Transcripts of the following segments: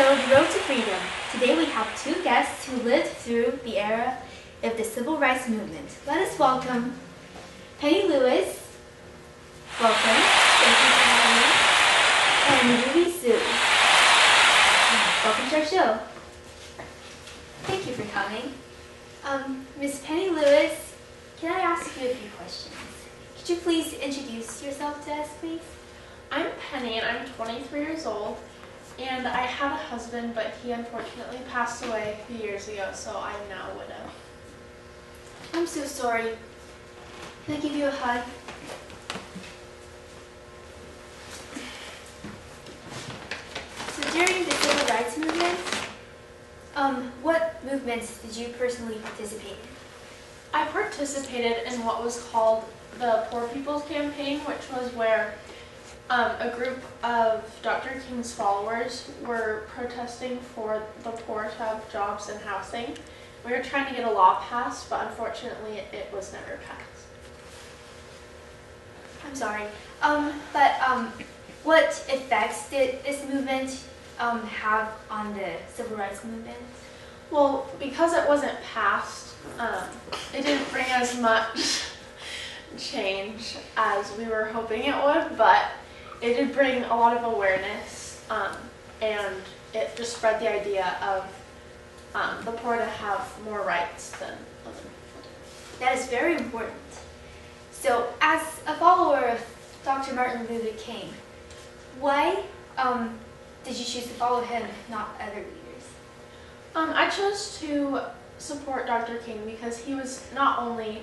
show The Road to Freedom. Today we have two guests who lived through the era of the Civil Rights Movement. Let us welcome Penny Lewis. Welcome. Thank you for having me. And Ruby Sue. Welcome to our show. Thank you for coming. Miss Penny Lewis, can I ask you a few questions? Could you please introduce yourself to us, please? I'm Penny and I'm 23 years old, and I have a husband, but he unfortunately passed away a few years ago, so I'm now a widow. I'm so sorry. Can I give you a hug? So during the Civil Rights Movement, what movements did you personally participate in? I participated in what was called the Poor People's Campaign, which was where a group of Dr. King's followers were protesting for the poor to have jobs and housing. We were trying to get a law passed, but unfortunately it was never passed. I'm sorry. What effects did this movement have on the Civil Rights Movement? Well, because it wasn't passed, it didn't bring as much change as we were hoping it would, but it did bring a lot of awareness, and it just spread the idea of the poor to have more rights than other people do. That is very important. So, as a follower of Dr. Martin Luther King, why did you choose to follow him, not other leaders? I chose to support Dr. King because he was not only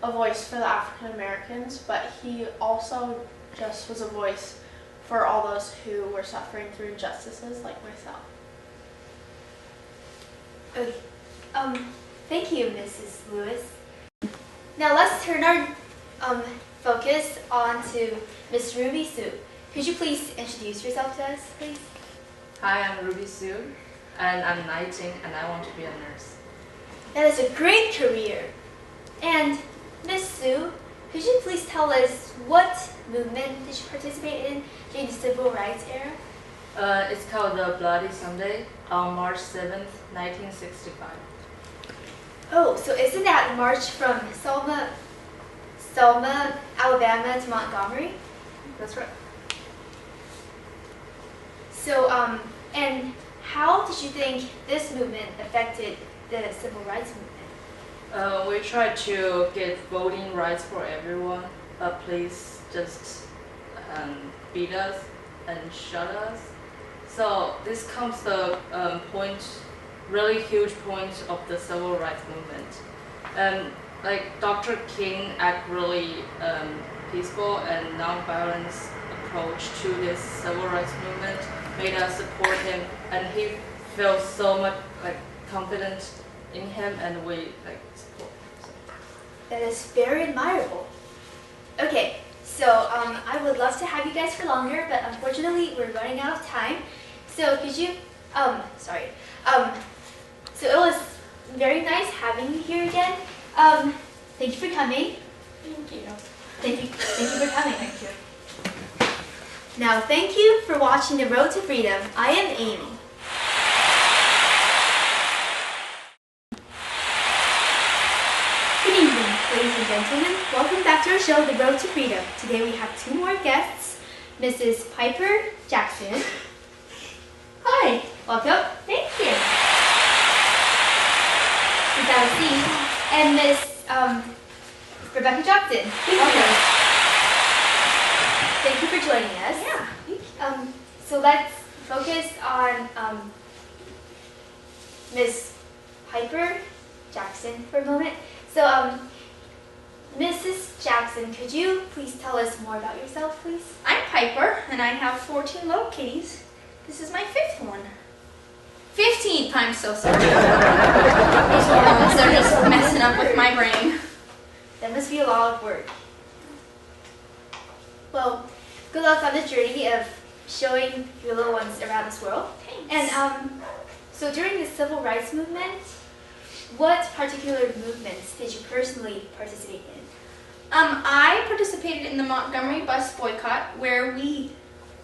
a voice for the African Americans, but he also just was a voice for all those who were suffering through injustices like myself. Okay. Thank you, Mrs. Lewis. Now let's turn our focus on to Miss Ruby Sue. Could you please introduce yourself to us, please? Hi, I'm Ruby Sue, and I'm 19, and I want to be a nurse. That is a great career. And Miss Sue, could you please tell us what movement did you participate in during the Civil Rights era? It's called the Bloody Sunday on March 7th, 1965. Oh, so isn't that the march from Selma, Alabama to Montgomery? That's right. So, and how did you think this movement affected the Civil Rights Movement? We tried to get voting rights for everyone, but please just beat us and shut us. So this comes the really huge point of the Civil Rights Movement. Like Dr. King act really peaceful and non-violence approach to this Civil Rights Movement made us support him, and he felt so much confident in him, and we support him. So. That is very admirable. Okay, so I would love to have you guys for longer, but unfortunately we're running out of time. So could you, sorry. So it was very nice having you here again. Thank you for coming. Thank you. Thank you for coming. Thank you. Now, thank you for watching The Road to Freedom. I am Amy. Good evening, ladies and gentlemen. Welcome back to our show, The Road to Freedom. Today we have two more guests, Mrs. Piper Jackson. Hi. Welcome. Thank you. Please have a seat. And Miss Rebecca Johnson. Welcome. Thank you for joining us. Yeah. So let's focus on Miss Piper Jackson for a moment. So, Mrs. Jackson, could you please tell us more about yourself, please? I'm Piper, and I have 14 little kitties. This is my 5th one. 15th, I'm so sorry. These hormones are just messing up with my brain. That must be a lot of work. Well, good luck on the journey of showing your little ones around this world. Thanks. And so during the Civil Rights Movement, what particular movements did you personally participate in? I participated in the Montgomery bus boycott, where we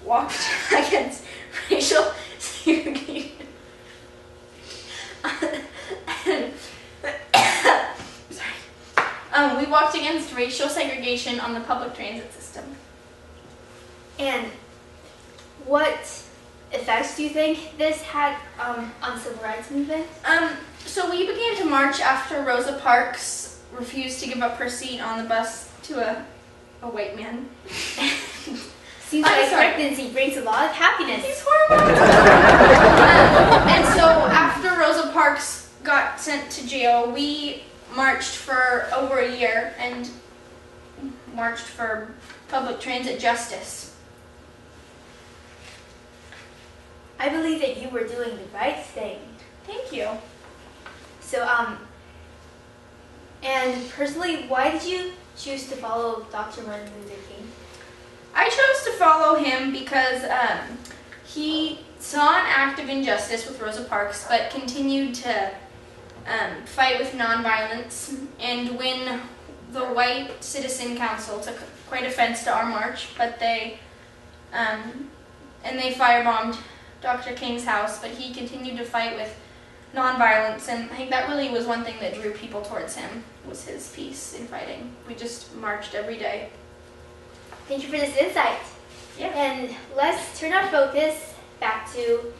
walked against racial segregation. We walked against racial segregation on the public transit system. And what effects do you think this had on the civil rights movement? So we began to march after Rosa Parks refused to give up her seat on the bus to a white man. Seems like pregnancy brings a lot of happiness. He's horrible. And so after Rosa Parks got sent to jail, we marched for over a year and marched for public transit justice. I believe that you were doing the right thing. Thank you. So, and personally, why did you choose to follow Dr. Martin Luther King? I chose to follow him because he saw an act of injustice with Rosa Parks, but continued to fight with nonviolence. And when the White Citizen Council took quite offense to our march, but they firebombed Dr. King's house, but he continued to fight with nonviolence, and I think that really was one thing that drew people towards him, was his peace in fighting. We just marched every day. Thank you for this insight. Yeah. And let's turn our focus back to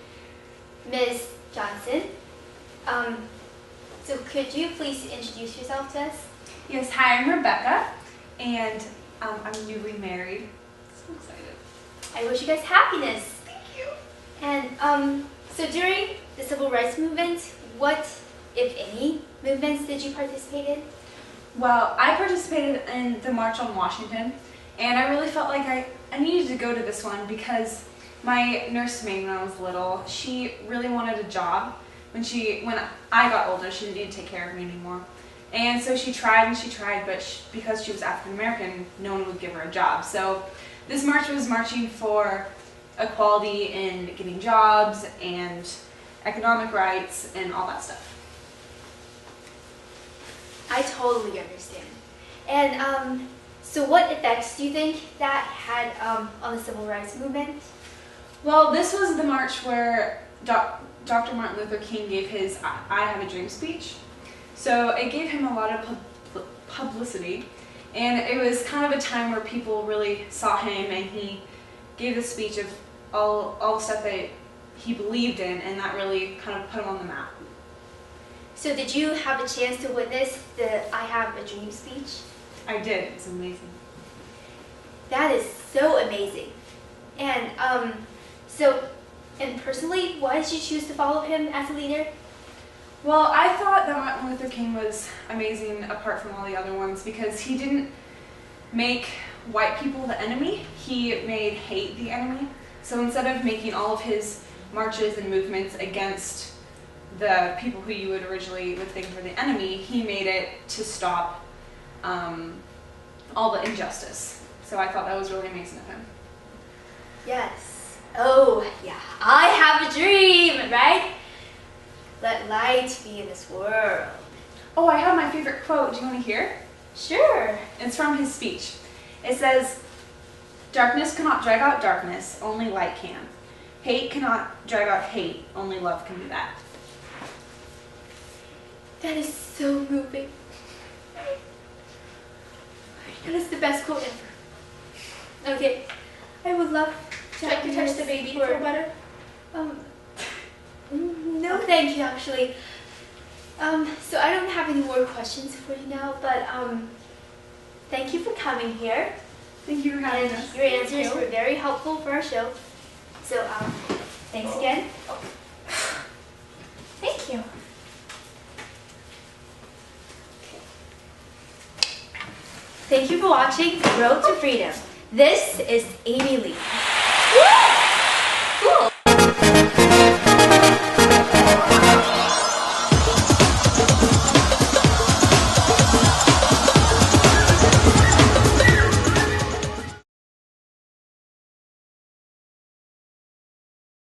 Ms. Johnson. So could you please introduce yourself to us? Yes, hi, I'm Rebecca, and I'm newly married. So excited. I wish you guys happiness. Thank you. And so during the civil rights movement, what, if any, movements did you participate in? Well, I participated in the March on Washington, and I really felt like I needed to go to this one because my nursemaid when I was little, she really wanted a job. When I got older, she didn't take care of me anymore. And so she tried and she tried, but because she was African American, no one would give her a job. So this march was marching for equality in getting jobs and economic rights and all that stuff. I totally understand. And so what effects do you think that had on the civil rights movement? Well, this was the march where Dr. Martin Luther King gave his I Have a Dream speech. So it gave him a lot of publicity, and it was kind of a time where people really saw him, and he gave the speech of all the stuff that he believed in, and that really kind of put him on the map. So did you have a chance to witness the I Have a Dream speech? I did. It's amazing. That is so amazing. And and personally, why did you choose to follow him as a leader? Well, I thought that Martin Luther King was amazing apart from all the other ones because he didn't make white people the enemy, he made hate the enemy. So instead of making all of his marches and movements against the people who you would originally think were the enemy, he made it to stop all the injustice. So I thought that was really amazing of him. Yes. Oh, yeah. I have a dream, right? Let light be in this world. Oh, I have my favorite quote. Do you want to hear? Sure. It's from his speech. It says, "Darkness cannot drag out darkness, only light can. Hate cannot drag out hate, only love can do that." That is so moving. That is the best quote ever. Okay, I would love to Would you like to touch the baby to feel better? No, thank you, actually. So I don't have any more questions for you now, but thank you for coming here. Thank you for having And us. your answers were very helpful for our show. So thanks again. Thank you. Thank you for watching Road to Freedom. This is Amy Lee.